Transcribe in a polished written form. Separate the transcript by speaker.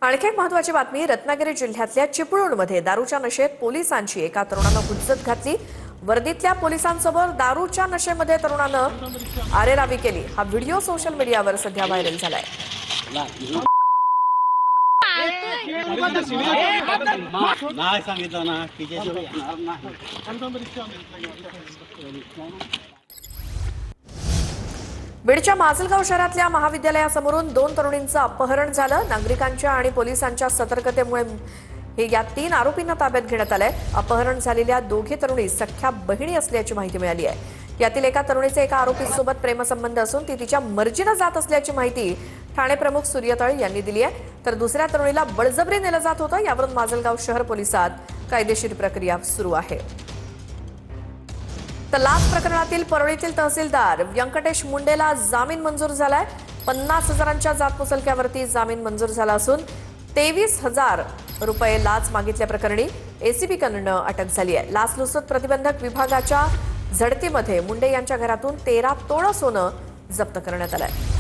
Speaker 1: आणखी एक महत्त्वाची बातमी रत्नागिरी जिल्ह्यातल्या चिपळूणमध्ये दारूच्या नशेत पोलिसांची एका तरुणानं हुज्जत घातली। वर्दीतल्या पोलिसांसोबत दारूच्या नशेमध्ये तरुणानं आरेरावी केली। हा व्हिडिओ सोशल मीडियावर सध्या व्हायरल झालाय।
Speaker 2: नाही सांगितलं ना
Speaker 1: बीडच्या माजलगाव शहरातल्या महाविद्यालयासमोरून 2 तरुणींचं अपहरण झालं। नागरिकांच्या आणि पोलिसांच्या सतर्कतेमुळे या 3 आरोपींना ताब्यात घेण्यात आलंय। अपहरण झालेल्या दोघी तरुणी सख्या बहिणी असल्याची माहिती मिळाली आहे। यातील एका तरुणीचे एका आरोपीसोबत प्रेमसंबंध असून ती तिच्या मर्जीने जात असल्याची माहिती ठाणे प्रमुख सूर्यतळ यांनी दिली आहे। तर दुसऱ्या तरुणीला बळजबरी नेलं जात होतं। यावरून माजलगाव शहर पोलिसात कायदेशीर प्रक्रिया सुरू आहे। तर लाच प्रकरणातील परळीतील तहसीलदार व्यंकटेश मुंडेला जामीन मंजूर झालाय। 50,000च्या जात मुचलक्यावरती जामीन मंजूर झाला असून 23,000 रुपये लाच मागितल्याप्रकरणी एसीबीकडून अटक झाली आहे। लाचलुचपत प्रतिबंधक विभागाच्या झडतीमध्ये मुंडे यांच्या घरातून 13 तोळा सोनं जप्त करण्यात आलंय।